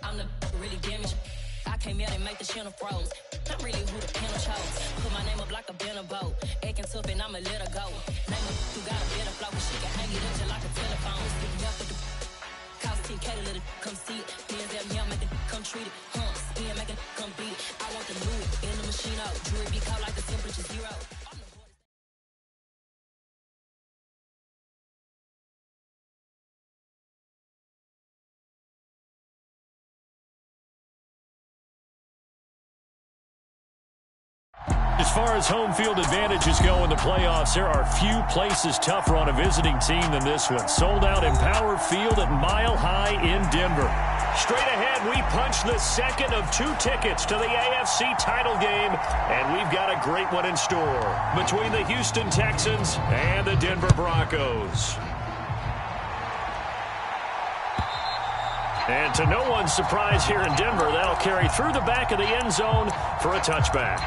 I'm the really damaged. I came out and make the channel froze. I'm really who the panel chose. Put my name up like a banner boat. Acting tough and I'ma let her go. Name her who got a better flow. She can hang it up just like a telephone. Stick me up with the cause TK to let it come see it. Hands at me, I'm making come treat it. Spin, making come beat it. I want the new in the machine out. Jewelry be cold like the temperature 0. As far as home field advantages go in the playoffs, there are few places tougher on a visiting team than this one. Sold out Empower Field at Mile High in Denver. Straight ahead, we punch the second of 2 tickets to the AFC title game, and we've got a great one in store between the Houston Texans and the Denver Broncos. And to no one's surprise here in Denver, that'll carry through the back of the end zone for a touchback.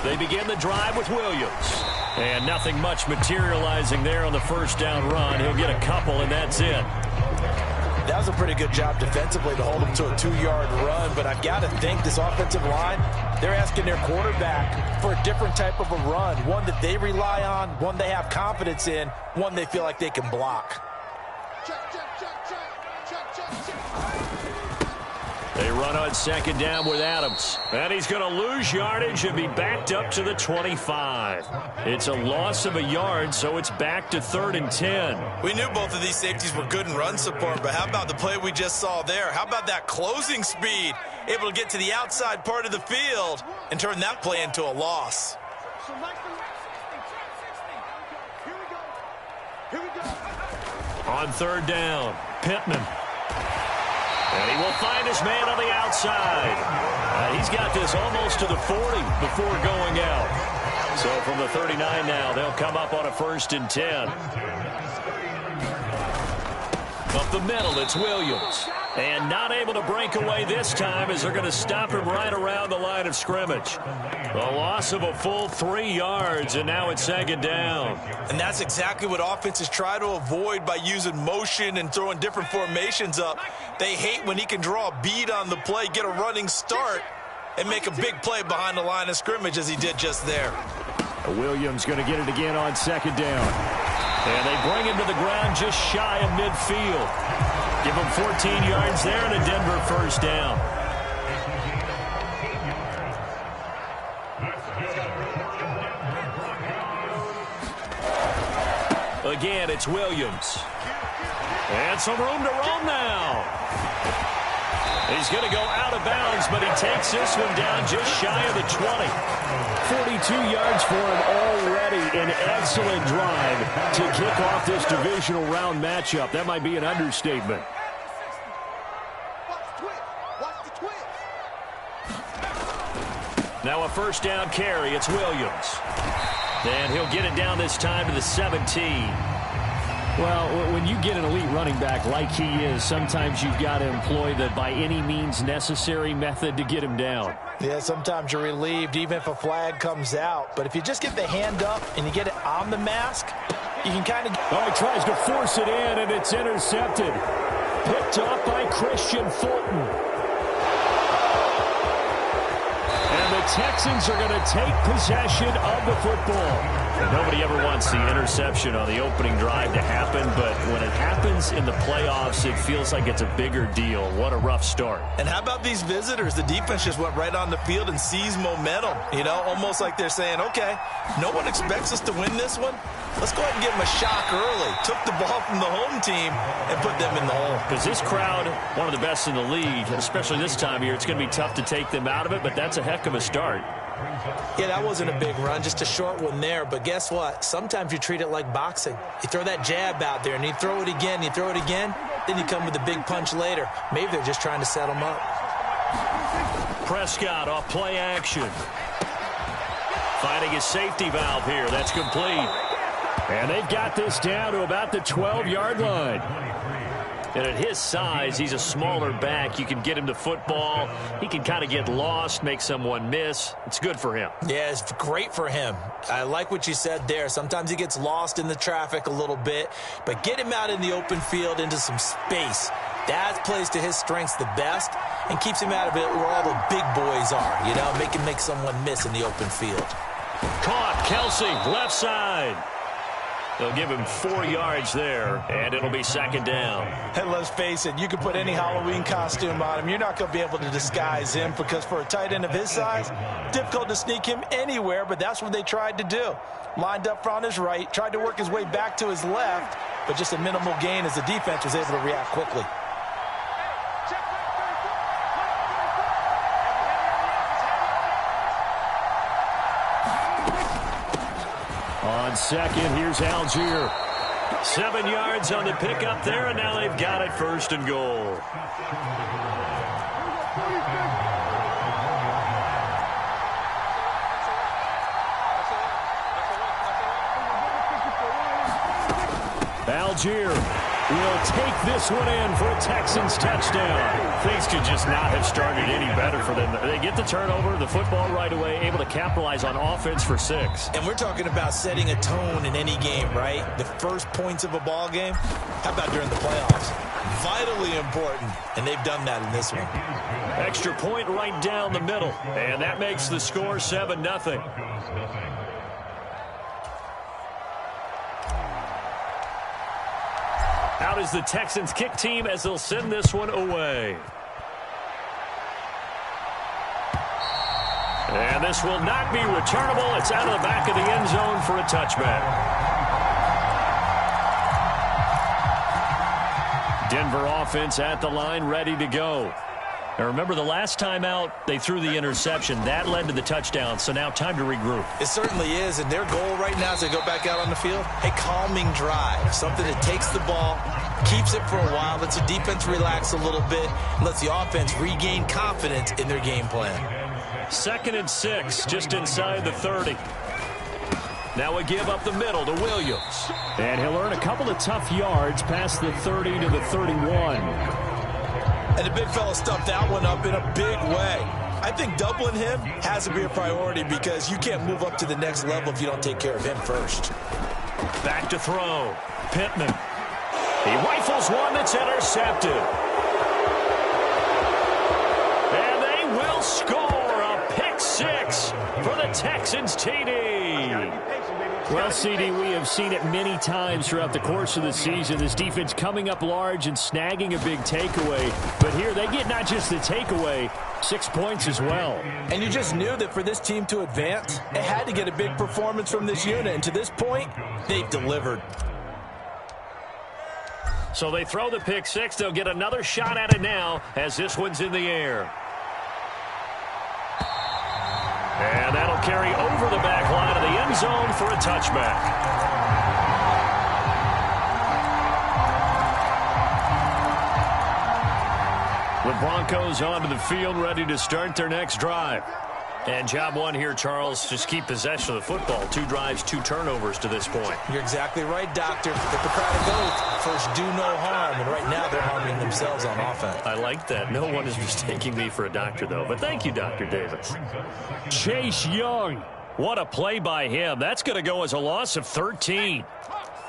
They begin the drive with Williams. And nothing much materializing there on the first down run. He'll get a couple, and that's it. That was a pretty good job defensively to hold him to a 2-yard run, but I've got to think this offensive line, they're asking their quarterback for a different type of a run, one that they rely on, one they have confidence in, one they feel like they can block. They run on second down with Adams. And he's going to lose yardage and be backed up to the 25. It's a loss of a yard, so it's back to 3rd and 10. We knew both of these safeties were good in run support, but how about the play we just saw there? How about that closing speed? Able to get to the outside part of the field and turn that play into a loss. On 3rd down, Pittman. And he will find his man on the outside. He's got this almost to the 40 before going out. So from the 39 now, they'll come up on a 1st and 10. Up the middle, it's Williams. And not able to break away this time as they're going to stop him right around the line of scrimmage. A loss of a full 3 yards, and now it's 2nd down. And that's exactly what offenses try to avoid by using motion and throwing different formations up. They hate when he can draw a bead on the play, get a running start, and make a big play behind the line of scrimmage as he did just there. Williams going to get it again on 2nd down. And they bring him to the ground just shy of midfield. Give him 14 yards there and a Denver 1st down. Again, it's Williams. And some room to roam now. He's going to go out of bounds, but he takes this one down just shy of the 20. 42 yards for him already. An excellent drive to kick off this divisional round matchup. That might be an understatement. Now a 1st down carry. It's Williams. And he'll get it down this time to the 17. Well, when you get an elite running back like he is, sometimes you've got to employ the by any means necessary method to get him down. Yeah, sometimes you're relieved even if a flag comes out. But if you just get the hand up and you get it on the mask, you can kind of... Oh, he tries to force it in, and it's intercepted. Picked off by Christian Fulton. And the Texans are going to take possession of the football. And nobody ever wants the interception on the opening drive to happen, but when it happens in the playoffs, it feels like it's a bigger deal. What a rough start. And how about these visitors? The defense just went right on the field and seized momentum. You know, almost like they're saying, okay, no one expects us to win this one. Let's go ahead and give them a shock early. Took the ball from the home team and put them in the hole. Because this crowd, one of the best in the league, especially this time of year, it's going to be tough to take them out of it, but that's a heck of a start. Yeah, that wasn't a big run, just a short one there. But guess what? Sometimes you treat it like boxing. You throw that jab out there, and you throw it again, you throw it again, then you come with a big punch later. Maybe they're just trying to set them up. Prescott off play action. Finding his safety valve here. That's complete. And they've got this down to about the 12-yard line. And at his size, he's a smaller back. You can get him to football. He can kind of get lost, make someone miss. It's good for him. Yeah, it's great for him. I like what you said there. Sometimes he gets lost in the traffic a little bit, but get him out in the open field into some space. That plays to his strengths the best and keeps him out of it where all the big boys are, you know, make someone miss in the open field. Caught, Kelsey, left side. They'll give him 4 yards there, and it'll be second down. And let's face it, you can put any Halloween costume on him. You're not going to be able to disguise him because for a tight end of his size, difficult to sneak him anywhere, but that's what they tried to do. Lined up on his right, tried to work his way back to his left, but just a minimal gain as the defense was able to react quickly. On second, here's Algier. 7 yards on the pickup there, and now they've got it first and goal. Algier will take this one in for a Texans touchdown. Things could just not have started any better for them. They get the turnover, the football right away, able to capitalize on offense for 6. And we're talking about setting a tone in any game, right? The first points of a ball game. How about during the playoffs? Vitally important, and they've done that in this one. Extra point right down the middle, and that makes the score 7-0. Out is the Texans kick team as they'll send this one away. And this will not be returnable. It's out of the back of the end zone for a touchback. Denver offense at the line, ready to go. Now remember, the last time out, they threw the interception. That led to the touchdown, so now time to regroup. It certainly is, and their goal right now as they go back out on the field, a calming drive, something that takes the ball, keeps it for a while, lets the defense relax a little bit, and lets the offense regain confidence in their game plan. 2nd and 6, just inside the 30. Now a give up the middle to Williams. And he'll earn a couple of tough yards past the 30 to the 31. And the big fella stuffed that one up in a big way. I think doubling him has to be a priority because you can't move up to the next level if you don't take care of him first. Back to throw. Pittman. He rifles one that's intercepted. And they will score a pick 6 for the Texans TD. Well, CD, we have seen it many times throughout the course of the season. This defense coming up large and snagging a big takeaway. But here they get not just the takeaway, 6 points as well. And you just knew that for this team to advance, it had to get a big performance from this unit. And to this point, they've delivered. So they throw the pick 6. They'll get another shot at it now as this one's in the air. And that'll carry over the back line of the end zone for a touchback. The Broncos onto the field, ready to start their next drive. And job one here, Charles, just keep possession of the football. 2 drives, 2 turnovers to this point. You're exactly right, Doctor. Hippocratic oath, first do no harm. And right now they're harming themselves on offense. I like that. No one is mistaking me for a doctor, though. But thank you, Dr. Davis. Chase Young. What a play by him. That's going to go as a loss of 13.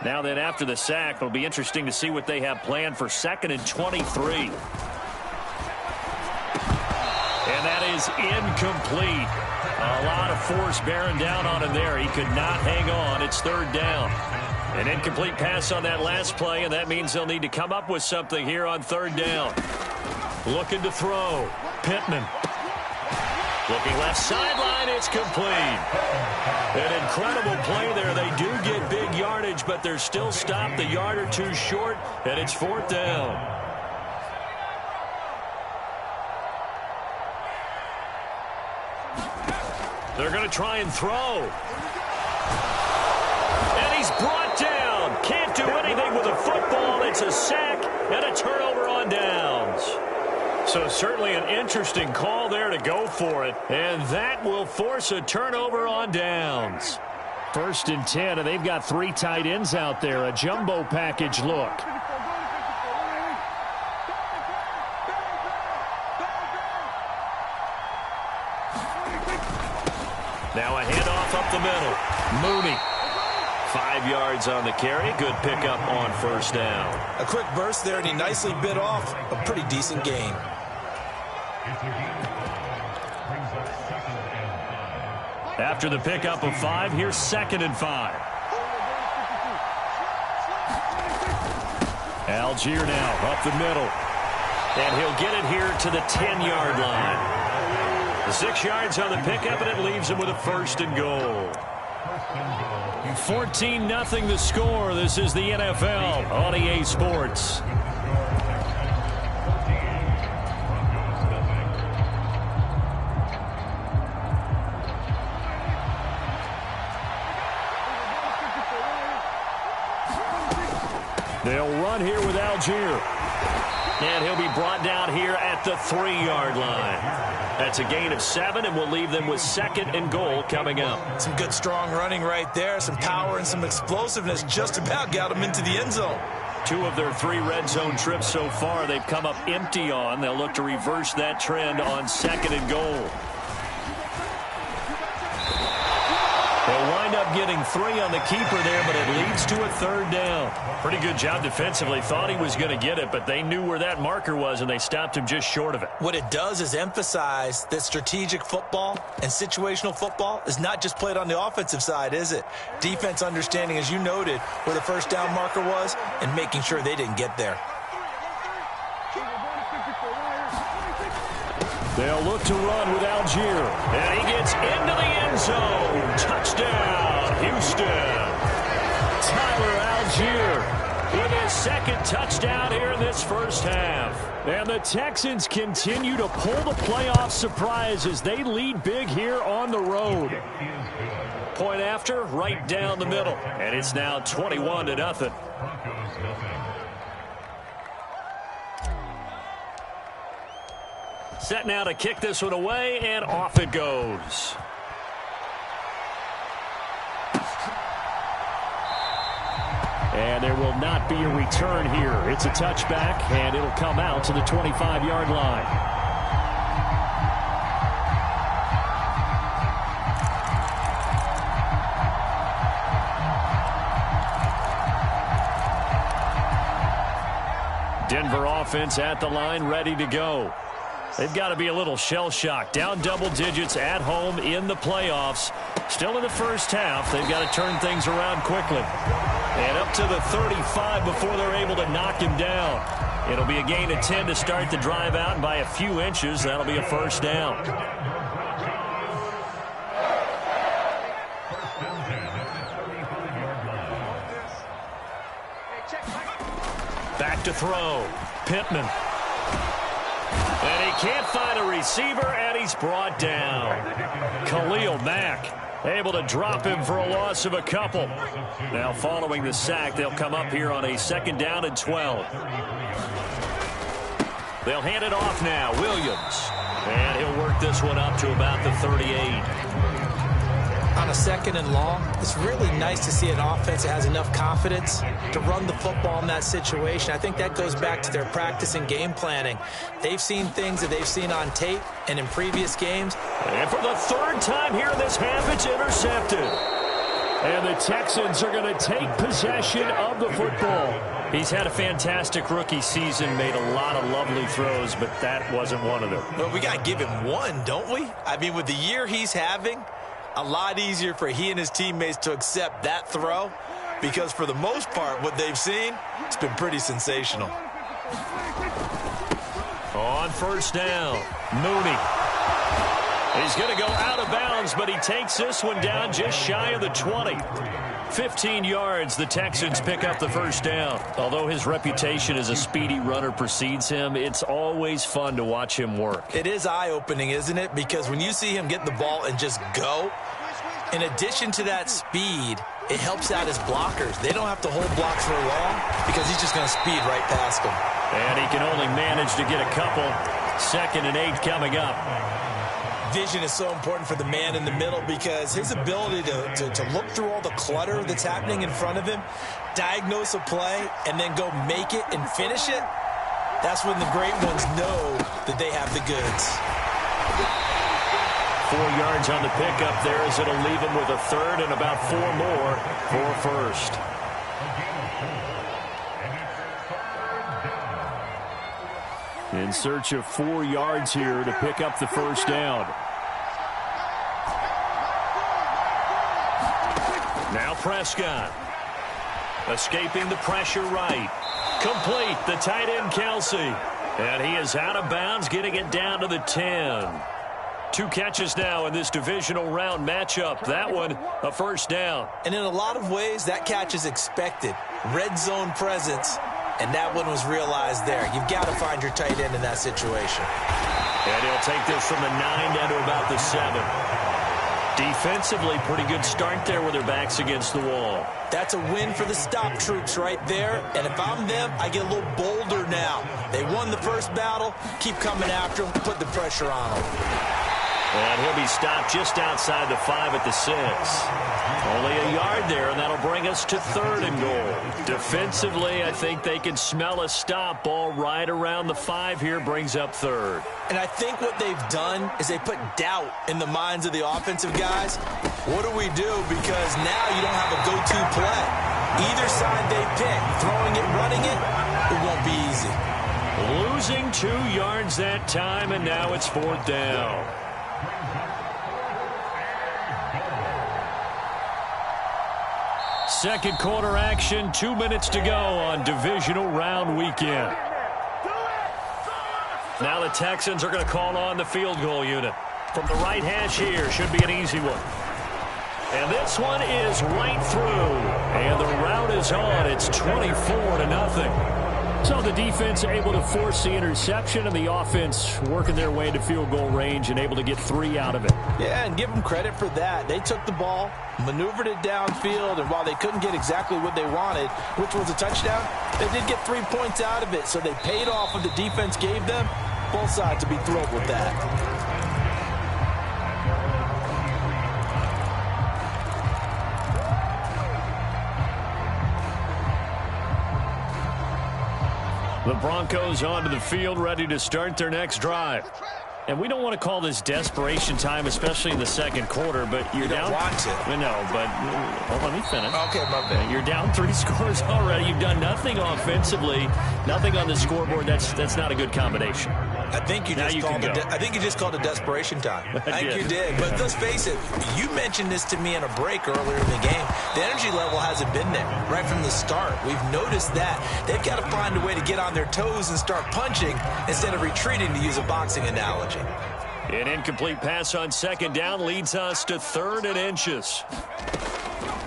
Now then, after the sack, it'll be interesting to see what they have planned for 2nd and 23. And that is incomplete. A lot of force bearing down on him there. He could not hang on. It's 3rd down. An incomplete pass on that last play, and that means they'll need to come up with something here on 3rd down. Looking to throw. Pittman. Looking left sideline. It's complete. An incredible play there. They do get big yardage, but they're still stopped a yard or 2 short, and it's 4th down. They're going to try and throw. And he's brought down. Can't do anything with a football. It's a sack and a turnover on downs. So certainly an interesting call there to go for it. And that will force a turnover on downs. 1st and 10, and they've got 3 tight ends out there. A jumbo package look. Now a handoff up the middle. Mooney. 5 yards on the carry. Good pickup on 1st down. A quick burst there, and he nicely bit off a pretty decent gain. After the pickup of 5, here's 2nd and 5. Algier now up the middle. And he'll get it here to the 10-yard line. 6 yards on the pickup, and it leaves him with a 1st and goal. 14-0 the score. This is the NFL on EA Sports. They'll run here with Algier. And he'll be brought down here at the 3-yard line. That's a gain of 7, and will leave them with 2nd and goal coming up. Some good, strong running right there. Some power and some explosiveness just about got them into the end zone. 2 of their 3 red zone trips so far they've come up empty on. They'll look to reverse that trend on 2nd and goal. They'll wind up getting 3 on the keeper there, but it leads to a 3rd down. Pretty good job defensively. Thought he was going to get it, but they knew where that marker was, and they stopped him just short of it. What it does is emphasize that strategic football and situational football is not just played on the offensive side, is it? Defense understanding, as you noted, where the 1st down marker was and making sure they didn't get there. They'll look to run with Algier. And he gets into the end zone. Touchdown, Houston. Tyler Algier with his 2nd touchdown here in this 1st half. And the Texans continue to pull the playoff surprise as they lead big here on the road. Point after, right down the middle. And it's now 21-0. Set now to kick this one away, and off it goes. And there will not be a return here. It's a touchback, and it'll come out to the 25-yard line. Denver offense at the line, ready to go. They've got to be a little shell-shocked. Down double digits at home in the playoffs. Still in the 1st half. They've got to turn things around quickly. And up to the 35 before they're able to knock him down. It'll be a gain of 10 to start the drive out, and by a few inches, that'll be a 1st down. Back to throw. Pittman. And he can't find a receiver, and he's brought down. Khalil Mack able to drop him for a loss of a couple. Now following the sack, they'll come up here on a 2nd down and 12. They'll hand it off now. Williams. And he'll work this one up to about the 38. On a 2nd and long, it's really nice to see an offense that has enough confidence to run the football in that situation. I think that goes back to their practice and game planning. They've seen things that they've seen on tape and in previous games. And for the 3rd time here in this half, it's intercepted. And the Texans are going to take possession of the football. He's had a fantastic rookie season, made a lot of lovely throws, but that wasn't one of them. Well, we got to give him one, don't we? I mean, with the year he's having, a lot easier for he and his teammates to accept that throw, because for the most part, what they've seen, it's been pretty sensational. On 1st down, Mooney. He's going to go out of bounds, but he takes this one down just shy of the 20. 15 yards, the Texans pick up the 1st down. Although his reputation as a speedy runner precedes him, it's always fun to watch him work. It is eye-opening, isn't it? Because when you see him get the ball and just go, in addition to that speed, it helps out his blockers. They don't have to hold blocks for long because he's just going to speed right past them. And he can only manage to get a couple. 2nd and 8 coming up. Vision is so important for the man in the middle because his ability to look through all the clutter that's happening in front of him, diagnose a play, and then go make it and finish it, that's when the great ones know that they have the goods. 4 yards on the pickup there as it'll leave him with a 3rd and about 4 more for 1st. In search of 4 yards here to pick up the 1st down. Now Prescott. Escaping the pressure right. Complete. The tight end, Kelsey. And he is out of bounds, getting it down to the 10. 2 catches now in this divisional round matchup. That one, a 1st down. And in a lot of ways, that catch is expected. Red zone presence. And that one was realized there. You've got to find your tight end in that situation. And he'll take this from the 9 down to about the 7. Defensively, pretty good start there with their backs against the wall. That's a win for the stop troops right there. And if I'm them, I get a little bolder now. They won the first battle. Keep coming after them. Put the pressure on them. And he'll be stopped just outside the 5 at the 6. Only a yard there, and that'll bring us to 3rd and goal. Defensively, I think they can smell a stop. Ball right around the 5 here brings up 3rd. And I think what they've done is they put doubt in the minds of the offensive guys. What do we do? Because now you don't have a go-to play. Either side they pick, throwing it, running it, it won't be easy. Losing 2 yards that time, and now it's 4th down. Second quarter action, 2 minutes to go on divisional round weekend. Now the Texans are going to call on the field goal unit. From the right hash here, should be an easy one. And this one is right through. And the route is on. It's 24-0. So the defense able to force the interception, and the offense working their way into field goal range and able to get 3 out of it. Yeah, and give them credit for that. They took the ball, maneuvered it downfield, and while they couldn't get exactly what they wanted, which was a touchdown, they did get 3 points out of it. So they paid off what the defense gave them. Both sides to be thrilled with that. The Broncos onto the field, ready to start their next drive. And we don't want to call this desperation time, especially in the second quarter, but you're down. Want to. No, but let me finish. Okay, my bad. You're down 3 scores already. You've done nothing offensively, nothing on the scoreboard. That's not a good combination. I think you just called it desperation time. I think you did. But let's face it, you mentioned this to me in a break earlier in the game. The energy level hasn't been there right from the start. We've noticed that. They've got to find a way to get on their toes and start punching instead of retreating, to use a boxing analogy. An incomplete pass on 2nd down leads us to 3rd and inches.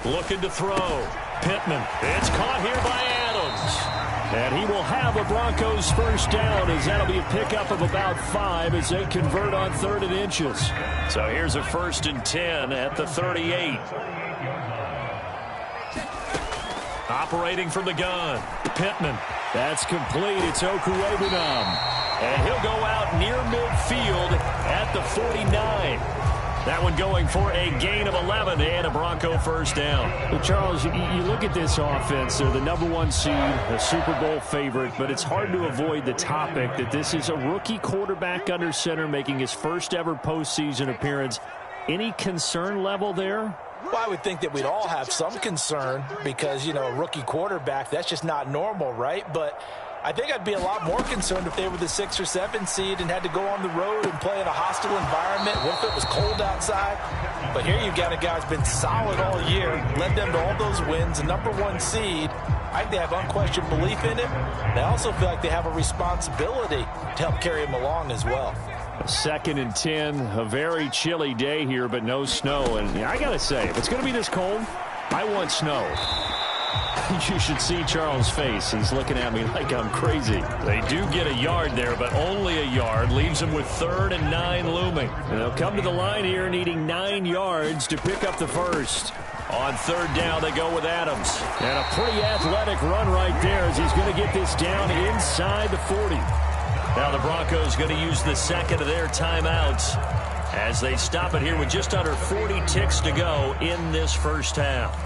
Looking to throw. Pittman. It's caught here by Adams. And he will have a Broncos 1st down, as that'll be a pickup of about 5 as they convert on 3rd and inches. So here's a 1st and 10 at the 38. Operating from the gun. Pittman. That's complete. It's Okuwebunam. And he'll go out near midfield at the 49. That one going for a gain of 11 and a Bronco 1st down. Well, Charles, you look at this offense. They're the #1 seed, a Super Bowl favorite, but it's hard to avoid the topic that this is a rookie quarterback under center making his first ever postseason appearance. Any concern level there? Well, I would think that we'd all have some concern because, you know, a rookie quarterback, that's just not normal, right? But I think I'd be a lot more concerned if they were the 6 or 7 seed and had to go on the road and play in a hostile environment. What if it was cold outside? But here you've got a guy who's been solid all year, led them to all those wins, a #1 seed. I think they have unquestioned belief in him. They also feel like they have a responsibility to help carry him along as well. 2nd and 10, a very chilly day here, but no snow. And I got to say, if it's going to be this cold, I want snow. You should see Charles' face. He's looking at me like I'm crazy. They do get a yard there, but only a yard. Leaves them with 3rd and 9 looming. And they'll come to the line here needing 9 yards to pick up the 1st. On third down, they go with Adams. And a pretty athletic run right there as he's going to get this down inside the 40. Now the Broncos going to use the second of their timeouts as they stop it here with just under 40 ticks to go in this first half.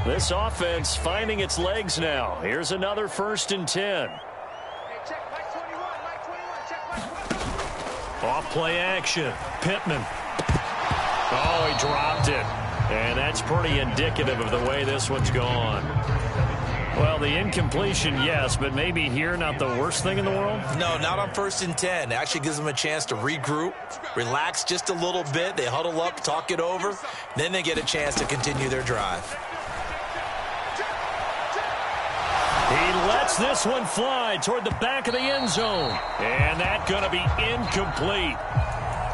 This offense finding its legs now. Here's another 1st and 10. Off play action. Pittman. Oh, he dropped it. And that's pretty indicative of the way this one's gone. Well, the incompletion, yes, but maybe here not the worst thing in the world? No, not on 1st and 10. It actually gives them a chance to regroup, relax just a little bit. They huddle up, talk it over. Then they get a chance to continue their drive. He lets this one fly toward the back of the end zone. And that's going to be incomplete.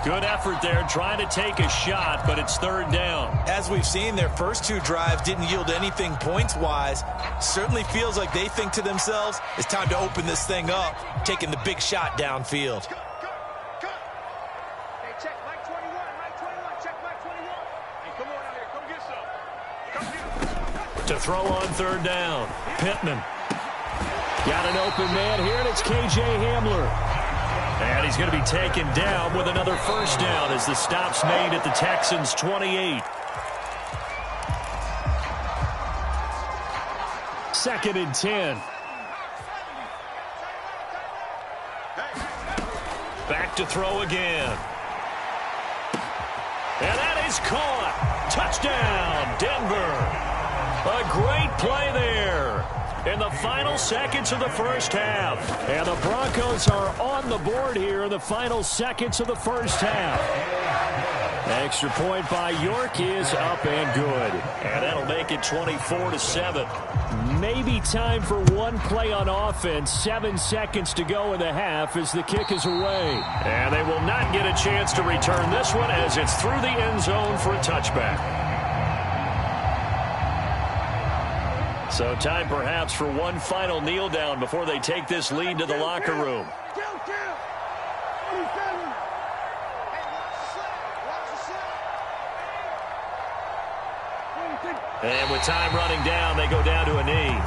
Good effort there trying to take a shot, but it's third down. As we've seen, their first two drives didn't yield anything points-wise. Certainly feels like they think to themselves, it's time to open this thing up, taking the big shot downfield. Hey, check Mike 21, Mike 21, check Mike 21. Hey, come on out here, come get some. Come get some. To throw on third down, Pittman. Got an open man here, and it's K.J. Hamler. And he's going to be taken down with another first down as the stop's made at the Texans' 28. 2nd and 10. Back to throw again. And that is caught. Touchdown, Denver. A great play there in the final seconds of the first half. And the Broncos are on the board here in the final seconds of the first half. Extra point by York is up and good. And that'll make it 24-7. Maybe time for one play on offense. 7 seconds to go in the half as the kick is away. And they will not get a chance to return this one as it's through the end zone for a touchback. So time perhaps for one final kneel down before they take this lead to the locker room. And with time running down, they go down to a knee.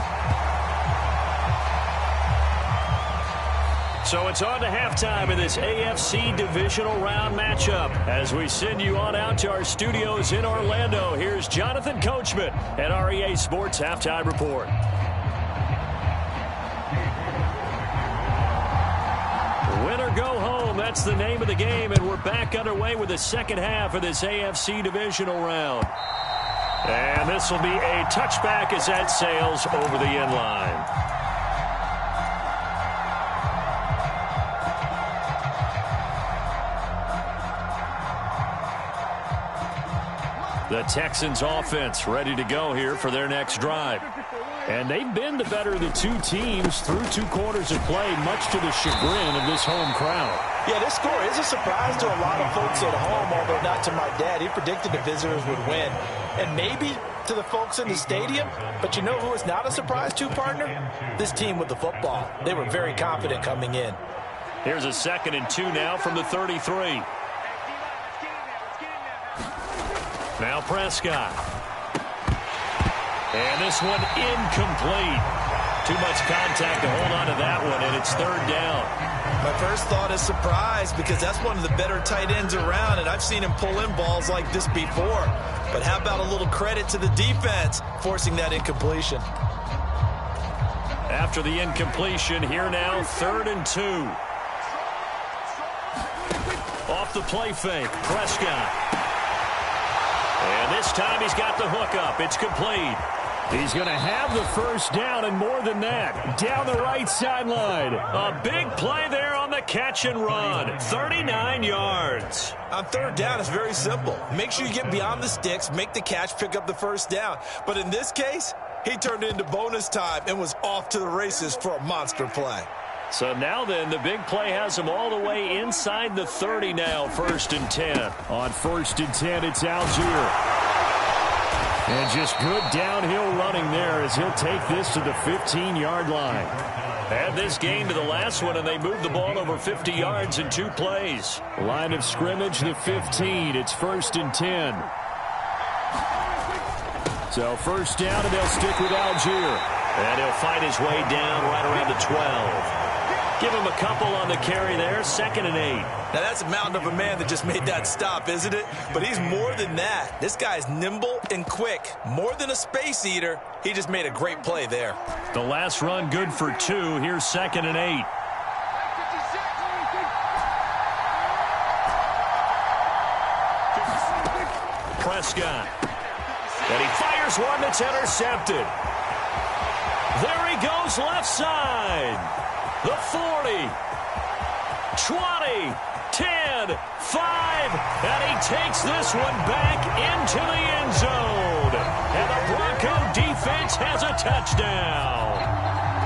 So it's on to halftime in this AFC divisional round matchup. As we send you on out to our studios in Orlando, here's Jonathan Coachman at REA Sports Halftime Report. Win or go home, that's the name of the game, and we're back underway with the second half of this AFC divisional round. And this will be a touchback as that sails over the end line. The Texans offense ready to go here for their next drive. And they've been the better of the two teams through 2 quarters of play, much to the chagrin of this home crowd. Yeah, this score is a surprise to a lot of folks at home, although not to my dad. He predicted the visitors would win. And maybe to the folks in the stadium, but you know who is not a surprise to, partner? This team with the football. They were very confident coming in. Here's a 2nd and 2 now from the 33. Now Prescott. And this one incomplete. Too much contact to hold on to that one, and it's third down. My first thought is surprise because that's one of the better tight ends around, and I've seen him pull in balls like this before. But how about a little credit to the defense forcing that incompletion? After the incompletion, here now, 3rd and 2. Off the play fake, Prescott. And this time he's got the hook up. It's complete. He's going to have the first down and more than that. Down the right sideline. A big play there on the catch and run. 39 yards. On third down, it's very simple. Make sure you get beyond the sticks, make the catch, pick up the first down. But in this case, he turned it into bonus time and was off to the races for a monster play. So now then, the big play has him all the way inside the 30 now, 1st and 10. On 1st and 10, it's Algier. And just good downhill running there as he'll take this to the 15-yard line. Add this game to the last one, and they moved the ball over 50 yards in 2 plays. Line of scrimmage, the 15. It's 1st and 10. So first down, and they'll stick with Algier. And he'll fight his way down right around the 12. Give him a couple on the carry there, 2nd and 8. Now, that's a mountain of a man that just made that stop, isn't it? But he's more than that. This guy's nimble and quick. More than a space eater. He just made a great play there. The last run good for 2. Here's 2nd and 8. Prescott. And he fires one that's intercepted. There he goes left side. The 40. 20. 10. 5. And he takes this one back into the end zone. And the Bronco defense has a touchdown.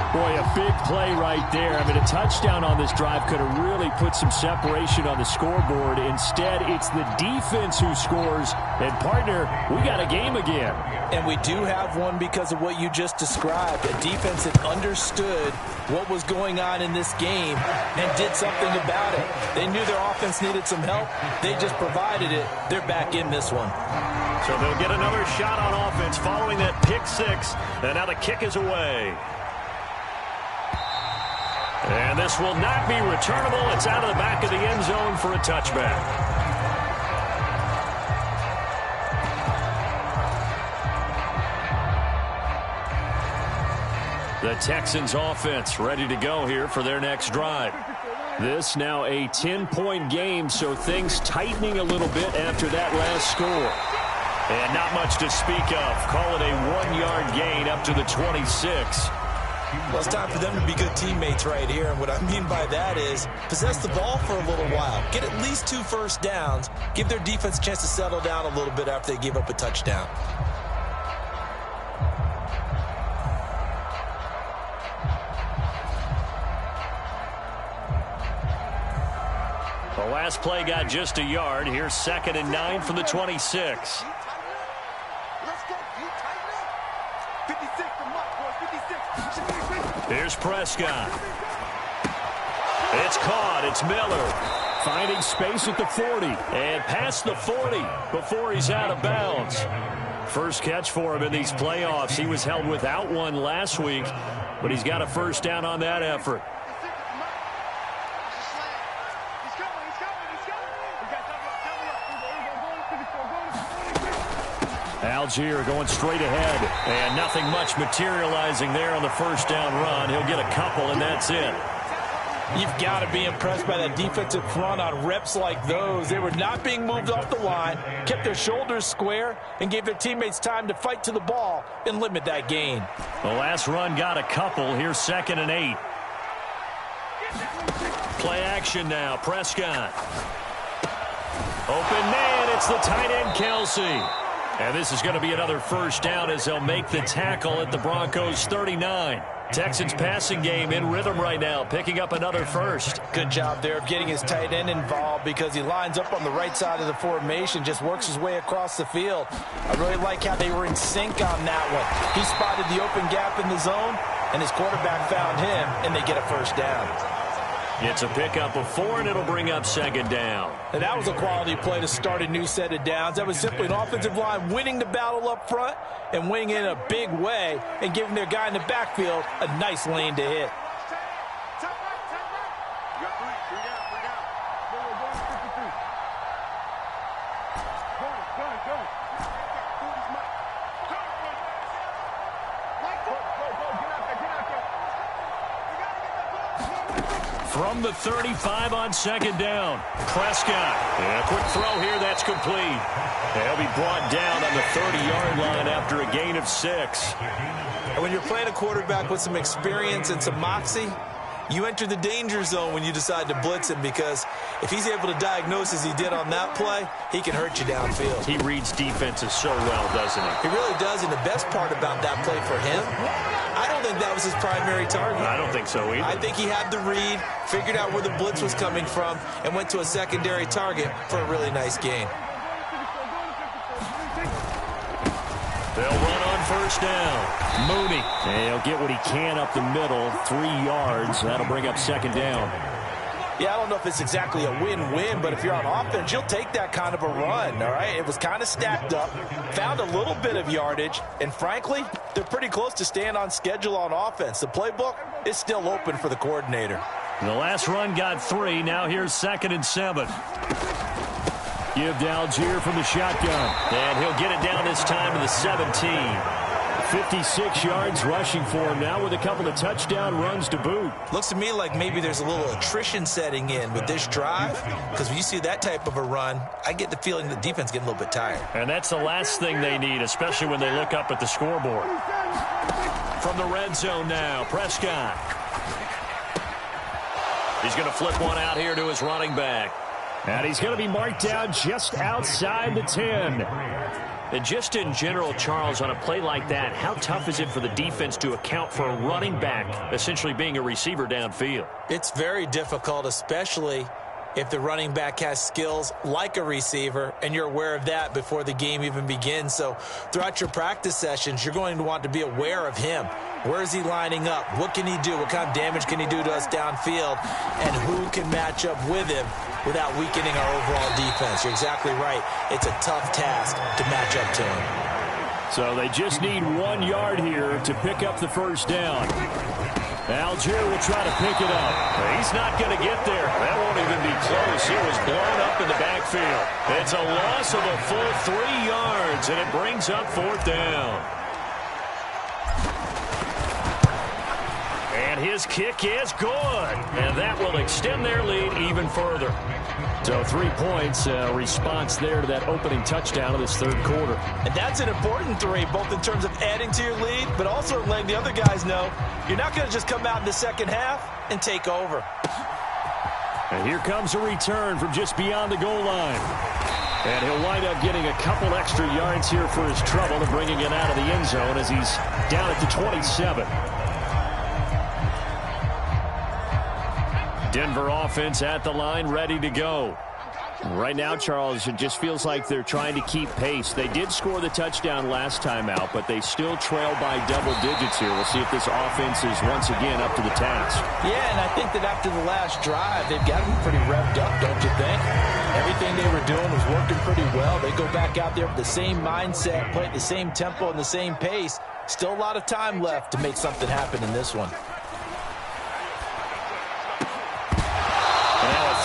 Boy, a big play right there. I mean, a touchdown on this drive could have really put some separation on the scoreboard. Instead, it's the defense who scores. And, partner, we got a game again. And we do have one because of what you just described. A defense that understood what was going on in this game and did something about it. They knew their offense needed some help. They just provided it. They're back in this one. So they'll get another shot on offense following that pick 6. And now the kick is away. And this will not be returnable. It's out of the back of the end zone for a touchback. The Texans offense ready to go here for their next drive. This now a 10-point game, so things tightening a little bit after that last score. And not much to speak of. Call it a 1-yard gain up to the 26. Well, it's time for them to be good teammates right here. And what I mean by that is possess the ball for a little while. Get at least 2 first downs. Give their defense a chance to settle down a little bit after they give up a touchdown. The last play got just a yard. Here's 2nd and 9 from the 26. Here's Prescott. It's caught. It's Miller. Finding space at the 40. And past the 40 before he's out of bounds. First catch for him in these playoffs. He was held without one last week, but he's got a first down on that effort. Algier going straight ahead, and nothing much materializing there on the first down run. He'll get a couple, and that's it. You've got to be impressed by that defensive front on reps like those. They were not being moved off the line, kept their shoulders square, and gave their teammates time to fight to the ball and limit that gain. The last run got a couple. Here's 2nd and 8. Play action now. Prescott. Open man. It's the tight end, Kelsey. And this is going to be another first down as they'll make the tackle at the Broncos 39. Texans passing game in rhythm right now, picking up another first. Good job there of getting his tight end involved because he lines up on the right side of the formation, just works his way across the field. I really like how they were in sync on that one. He spotted the open gap in the zone, and his quarterback found him, and they get a first down. It's a pickup of 4, and it'll bring up 2nd down. And that was a quality play to start a new set of downs. That was simply an offensive line winning the battle up front and winning in a big way and giving their guy in the backfield a nice lane to hit. From the 35 on 2nd down. Prescott. And a quick throw here. That's complete. They'll be brought down on the 30-yard line after a gain of 6. And when you're playing a quarterback with some experience and some moxie, you enter the danger zone when you decide to blitz him, because if he's able to diagnose as he did on that play, he can hurt you downfield. He reads defenses so well, doesn't he? He really does, and the best part about that play for him, I don't think that was his primary target. I don't think so either. I think he had the read, figured out where the blitz was coming from, and went to a secondary target for a really nice gain. They'll run on first down. Mooney. And he'll get what he can up the middle, 3 yards. That'll bring up 2nd down. Yeah, I don't know if it's exactly a win-win, but if you're on offense, you'll take that kind of a run, all right? It was kind of stacked up, found a little bit of yardage, and frankly, they're pretty close to staying on schedule on offense. The playbook is still open for the coordinator. The last run got 3. Now here's 2nd and 7. Give to Algier from the shotgun. And he'll get it down this time to the 17. 56 yards rushing for him now with a couple of touchdown runs to boot. Looks to me like maybe there's a little attrition setting in with this drive, because when you see that type of a run, I get the feeling the defense getting a little bit tired. And that's the last thing they need, especially when they look up at the scoreboard. From the red zone now, Prescott. He's going to flip one out here to his running back. And he's going to be marked down just outside the 10. And just in general, Charles, on a play like that, how tough is it for the defense to account for a running back essentially being a receiver downfield? It's very difficult, especially if the running back has skills like a receiver, and you're aware of that before the game even begins. So throughout your practice sessions, you're going to want to be aware of him. Where is he lining up? What can he do? What kind of damage can he do to us downfield? And who can match up with him without weakening our overall defense? You're exactly right. It's a tough task to match up to him. So they just need 1 yard here to pick up the first down. Algier will try to pick it up. He's not going to get there. That won't even be close. He was blown up in the backfield. It's a loss of a full 3 yards, and it brings up 4th down. And his kick is good. And that will extend their lead even further. So 3 points, response there to that opening touchdown of this third quarter. And that's an important 3, both in terms of adding to your lead, but also letting the other guys know you're not going to just come out in the second half and take over. And here comes a return from just beyond the goal line. And he'll wind up getting a couple extra yards here for his trouble and bringing it out of the end zone as he's down at the 27. Denver offense at the line, ready to go. Right now, Charles, it just feels like they're trying to keep pace. They did score the touchdown last time out, but they still trail by double digits here. We'll see if this offense is once again up to the task. Yeah, and I think that after the last drive, they've got to be pretty revved up, don't you think? Everything they were doing was working pretty well. They go back out there with the same mindset, play at the same tempo and the same pace. Still a lot of time left to make something happen in this one.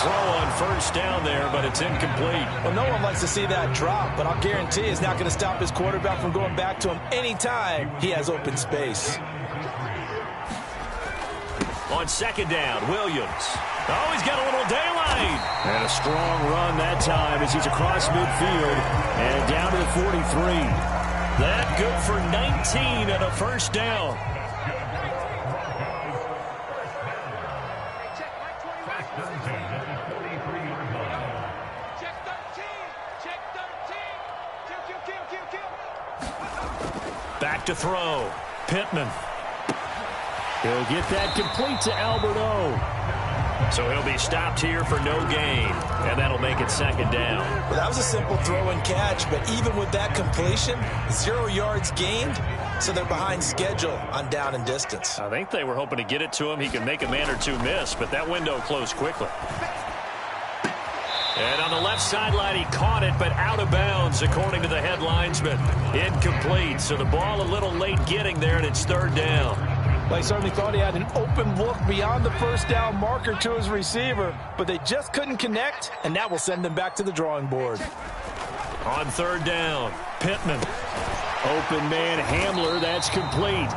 Throw on first down there, but it's incomplete. Well, no one likes to see that drop, but I'll guarantee it's not going to stop his quarterback from going back to him anytime he has open space. On 2nd down, Williams. Oh, he's got a little daylight. And a strong run that time as he's across midfield and down to the 43. That good for 19 and a first down. Back to throw. Pittman. He'll get that complete to Alberto. So he'll be stopped here for no gain, and that'll make it 2nd down. Well, that was a simple throw and catch, but even with that completion, 0 yards gained, so they're behind schedule on down and distance. I think they were hoping to get it to him. He could make a man or two miss, but that window closed quickly. And on the left sideline, he caught it, but out of bounds, according to the head linesman. Incomplete, so the ball a little late getting there, and it's 3rd down. Well, he certainly thought he had an open look beyond the first down marker to his receiver, but they just couldn't connect, and that will send them back to the drawing board. On 3rd down, Pittman. Open man Hamler, that's complete.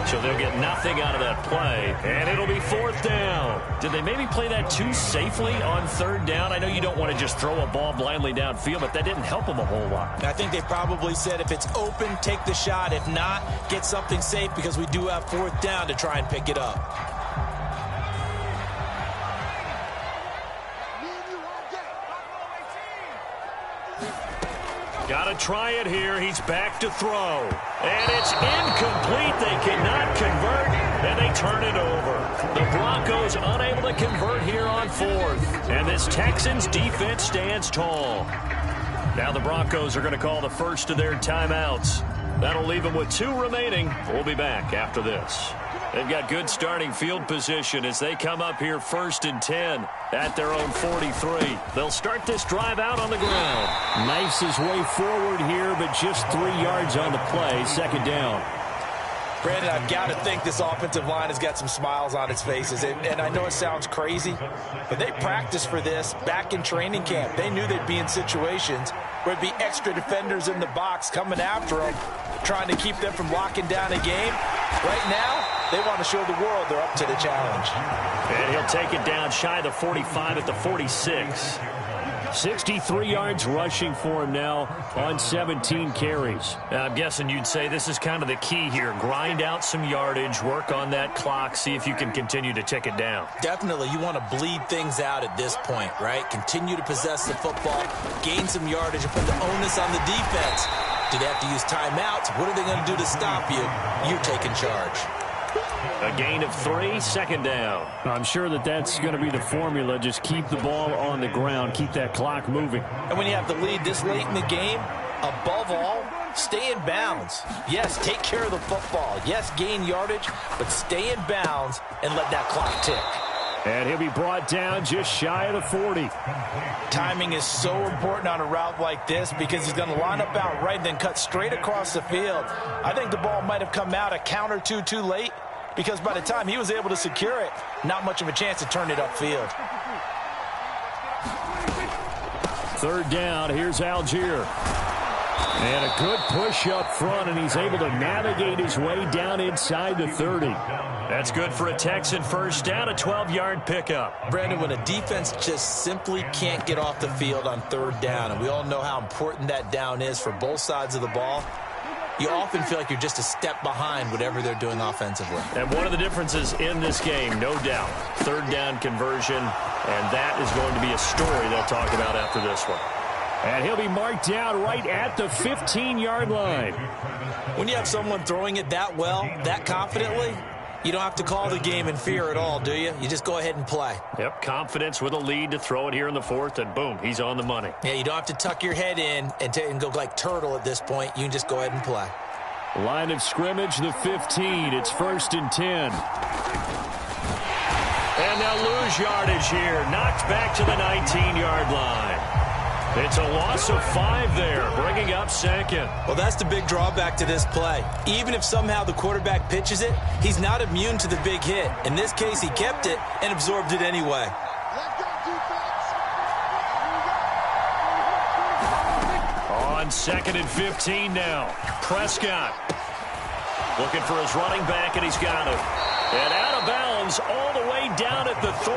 So they'll get nothing out of that play, and it'll be 4th down. Did they maybe play that too safely on 3rd down? I know you don't want to just throw a ball blindly downfield, but that didn't help them a whole lot. I think they probably said if it's open, take the shot. If not, get something safe because we do have 4th down to try and pick it up. Got to try it here. He's back to throw. And it's incomplete. They cannot convert, and they turn it over. The Broncos unable to convert here on 4th. And this Texans defense stands tall. Now the Broncos are going to call the first of their timeouts. That'll leave them with 2 remaining. We'll be back after this. They've got good starting field position as they come up here 1st and 10 at their own 43. They'll start this drive out on the ground. Knifes his way forward here, but just 3 yards on the play. 2nd down. Brandon, I've got to think this offensive line has got some smiles on its faces. And I know it sounds crazy, but they practiced for this back in training camp. They knew they'd be in situations where it'd be extra defenders in the box coming after them, trying to keep them from locking down a game. Right now, they want to show the world they're up to the challenge. And he'll take it down shy of the 45 at the 46. 63 yards rushing for him now on 17 carries. I'm guessing you'd say this is kind of the key here. Grind out some yardage, work on that clock, see if you can continue to tick it down. Definitely, you want to bleed things out at this point, right? Continue to possess the football, gain some yardage, and put the onus on the defense. Do they have to use timeouts? What are they going to do to stop you? You're taking charge. A gain of 3, 2nd down. I'm sure that's going to be the formula. Just keep the ball on the ground. Keep that clock moving. And when you have the lead this late in the game, above all, stay in bounds. Yes, take care of the football. Yes, gain yardage, but stay in bounds and let that clock tick. And he'll be brought down just shy of the 40. Timing is so important on a route like this because he's going to line up out right and then cut straight across the field. I think the ball might have come out a count or two too late because by the time he was able to secure it, not much of a chance to turn it upfield. 3rd down, here's Algier. And a good push up front, and he's able to navigate his way down inside the 30. That's good for a Texan 1st down, a 12-yard pickup. Brandon, when a defense just simply can't get off the field on 3rd down, and we all know how important that down is for both sides of the ball, you often feel like you're just a step behind whatever they're doing offensively. And one of the differences in this game, no doubt, 3rd down conversion, and that is going to be a story they'll talk about after this one. And he'll be marked down right at the 15-yard line. When you have someone throwing it that well, that confidently, you don't have to call the game in fear at all, do you? You just go ahead and play. Yep, confidence with a lead to throw it here in the 4th, and boom, he's on the money. Yeah, you don't have to tuck your head in and go like turtle at this point. You can just go ahead and play. Line of scrimmage, the 15. It's 1st and 10. And they'll lose yardage here. Knocked back to the 19-yard line. It's a loss of 5 there, bringing up 2nd. Well, that's the big drawback to this play. Even if somehow the quarterback pitches it, he's not immune to the big hit. In this case, he kept it and absorbed it anyway. On 2nd and 15 now. Prescott looking for his running back, and he's got it. And out of bounds all the way down at the 3.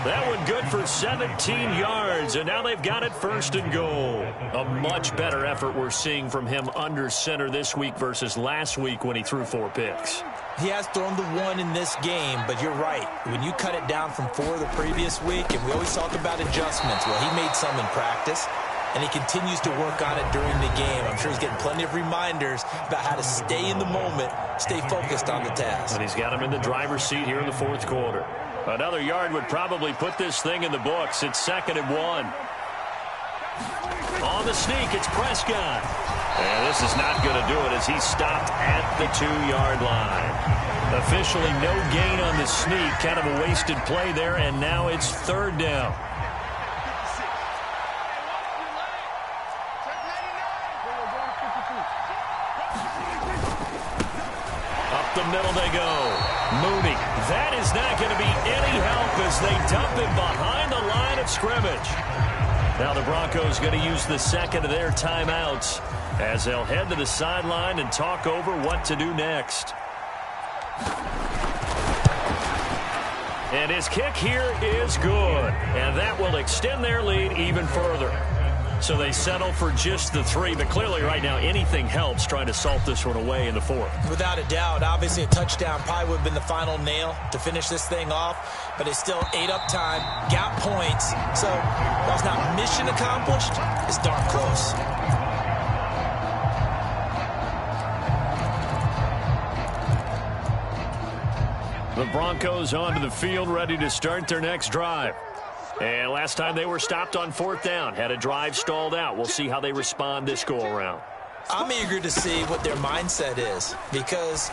That one good for 17 yards, and now they've got it 1st and goal. A much better effort we're seeing from him under center this week versus last week when he threw 4 picks. He has thrown the 1 in this game, but you're right. When you cut it down from 4 the previous week, and we always talk about adjustments, well, he made some in practice, and he continues to work on it during the game. I'm sure he's getting plenty of reminders about how to stay in the moment, stay focused on the task. And he's got him in the driver's seat here in the 4th quarter. Another yard would probably put this thing in the books. It's 2nd and 1. On the sneak, it's Prescott. And this is not going to do it as he's stopped at the 2-yard line. Officially no gain on the sneak. Kind of a wasted play there, and now it's 3rd down. Up the middle they go. Mooney. That is not going to be any help as they dump him behind the line of scrimmage. Now the Broncos going to use the 2nd of their timeouts as they'll head to the sideline and talk over what to do next. And his kick here is good, and that will extend their lead even further. So they settle for just the 3, but clearly right now anything helps trying to salt this one away in the 4th. Without a doubt, obviously a touchdown probably would have been the final nail to finish this thing off, but it's still 8 up time, got points, so while it's not mission accomplished, it's darn close. The Broncos onto the field ready to start their next drive. And last time they were stopped on 4th down, had a drive stalled out. We'll see how they respond this go-around. I'm eager to see what their mindset is, because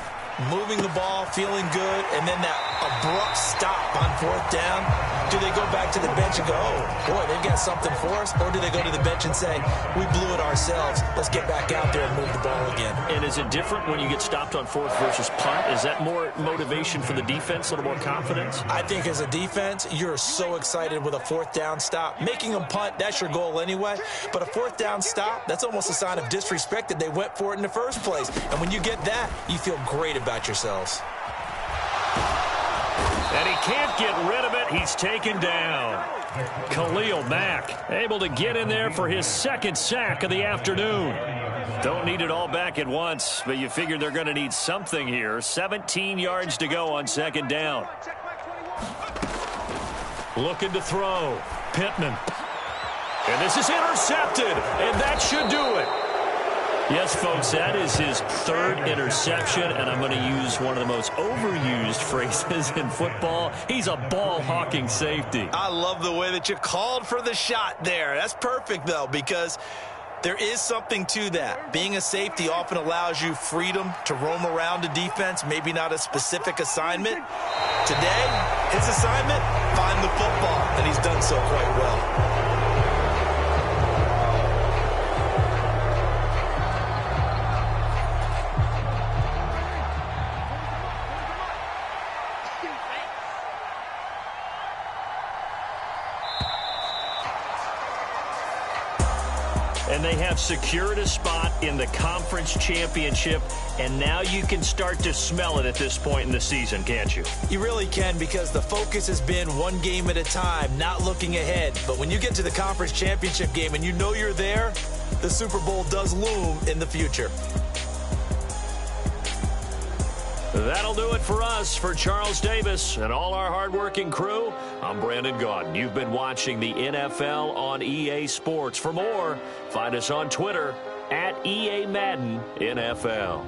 moving the ball, feeling good, and then that abrupt stop on 4th down, do they go back to the bench and go, oh, boy, they've got something for us? Or do they go to the bench and say, we blew it ourselves, let's get back out there and move the ball again? And is it different when you get stopped on 4th versus punt? Is that more motivation for the defense, a little more confidence? I think as a defense, you're so excited with a 4th down stop. Making them punt, that's your goal anyway. But a 4th down stop, that's almost a sign of disrespect that they went for it in the first place. And when you get that, you feel great about yourselves. And he can't get rid of it. He's taken down. Khalil Mack able to get in there for his 2nd sack of the afternoon. Don't need it all back at once, but you figure they're going to need something here. 17 yards to go on 2nd down. Looking to throw. Pittman. And this is intercepted, and that should do it. Yes, folks, that is his 3rd interception, and I'm going to use one of the most overused phrases in football. He's a ball-hawking safety. I love the way that you called for the shot there. That's perfect, though, because there is something to that. Being a safety often allows you freedom to roam around a defense, maybe not a specific assignment. Today, his assignment, find the football, and he's done so quite well. And they have secured a spot in the conference championship, and now you can start to smell it at this point in the season, can't you? You really can, because the focus has been one game at a time, not looking ahead. But when you get to the conference championship game and you know you're there, the Super Bowl does loom in the future. That'll do it for us. For Charles Davis and all our hardworking crew, I'm Brandon Gaudin. You've been watching the NFL on EA Sports. For more, find us on Twitter at EA Madden NFL.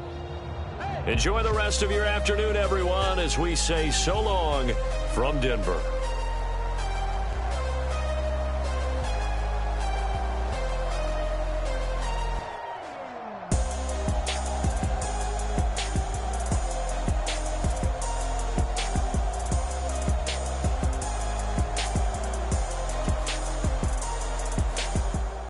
Enjoy the rest of your afternoon, everyone, as we say so long from Denver.